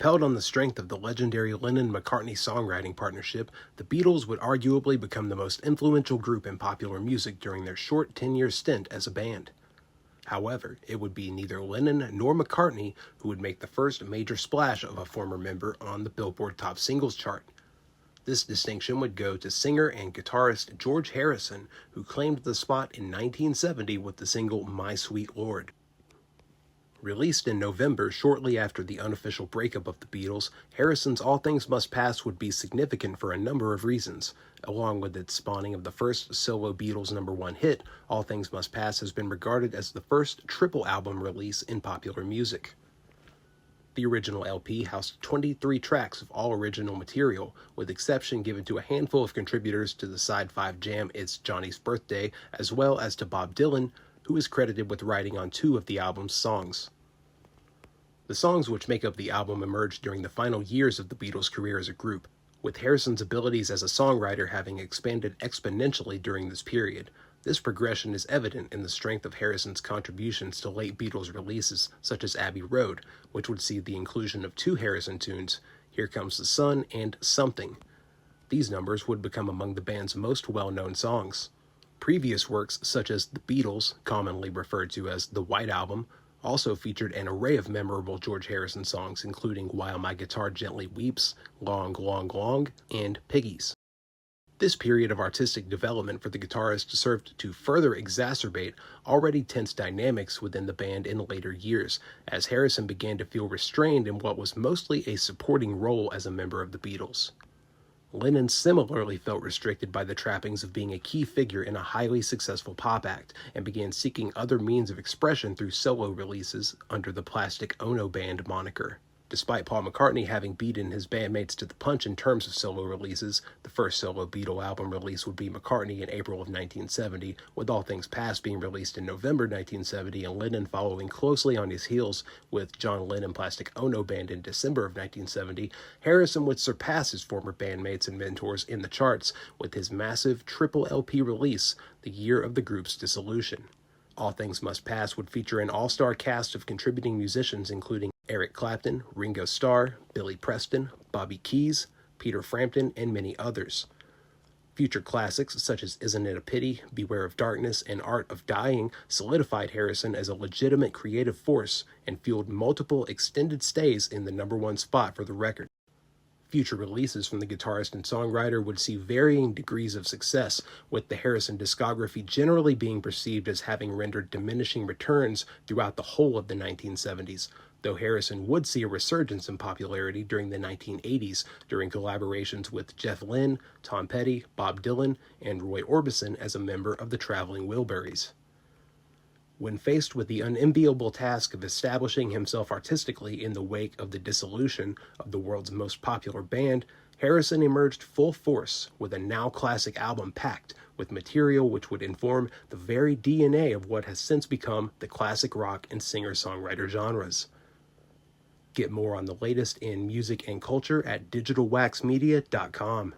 Propelled on the strength of the legendary Lennon-McCartney songwriting partnership, the Beatles would arguably become the most influential group in popular music during their short 10-year stint as a band. However, it would be neither Lennon nor McCartney who would make the first major splash of a former member on the Billboard Top Singles chart. This distinction would go to singer and guitarist George Harrison, who claimed the spot in 1970 with the single My Sweet Lord. Released in November, shortly after the unofficial breakup of the Beatles, Harrison's All Things Must Pass would be significant for a number of reasons. Along with its spawning of the first solo Beatles #1 hit, All Things Must Pass has been regarded as the first triple album release in popular music. The original LP housed 23 tracks of all original material, with exception given to a handful of contributors to the Side 5 jam It's Johnny's Birthday, as well as to Bob Dylan, who is credited with writing on 2 of the album's songs. The songs which make up the album emerged during the final years of the Beatles' career as a group, with Harrison's abilities as a songwriter having expanded exponentially during this period. This progression is evident in the strength of Harrison's contributions to late Beatles releases, such as Abbey Road, which would see the inclusion of 2 Harrison tunes, Here Comes the Sun and Something. These numbers would become among the band's most well-known songs. Previous works, such as The Beatles, commonly referred to as the White Album, also featured an array of memorable George Harrison songs, including While My Guitar Gently Weeps, Long, Long, Long, and Piggies. This period of artistic development for the guitarist served to further exacerbate already tense dynamics within the band in later years, as Harrison began to feel restrained in what was mostly a supporting role as a member of the Beatles. Lennon similarly felt restricted by the trappings of being a key figure in a highly successful pop act, and began seeking other means of expression through solo releases under the Plastic Ono Band moniker. Despite Paul McCartney having beaten his bandmates to the punch in terms of solo releases, the first solo Beatle album release would be McCartney in April of 1970, with All Things Past being released in November 1970 and Lennon following closely on his heels with John Lennon Plastic Ono Band in December of 1970. Harrison would surpass his former bandmates and mentors in the charts with his massive triple LP release the year of the group's dissolution. All Things Must Pass would feature an all-star cast of contributing musicians including Eric Clapton, Ringo Starr, Billy Preston, Bobby Keys, Peter Frampton, and many others. Future classics such as Isn't It a Pity, Beware of Darkness, and Art of Dying solidified Harrison as a legitimate creative force and fueled multiple extended stays in the #1 spot for the record. Future releases from the guitarist and songwriter would see varying degrees of success, with the Harrison discography generally being perceived as having rendered diminishing returns throughout the whole of the 1970s, though Harrison would see a resurgence in popularity during the 1980s during collaborations with Jeff Lynne, Tom Petty, Bob Dylan, and Roy Orbison as a member of the Traveling Wilburys. When faced with the unenviable task of establishing himself artistically in the wake of the dissolution of the world's most popular band, Harrison emerged full force with a now classic album packed with material which would inform the very DNA of what has since become the classic rock and singer-songwriter genres. Get more on the latest in music and culture at digitalwaxmedia.com.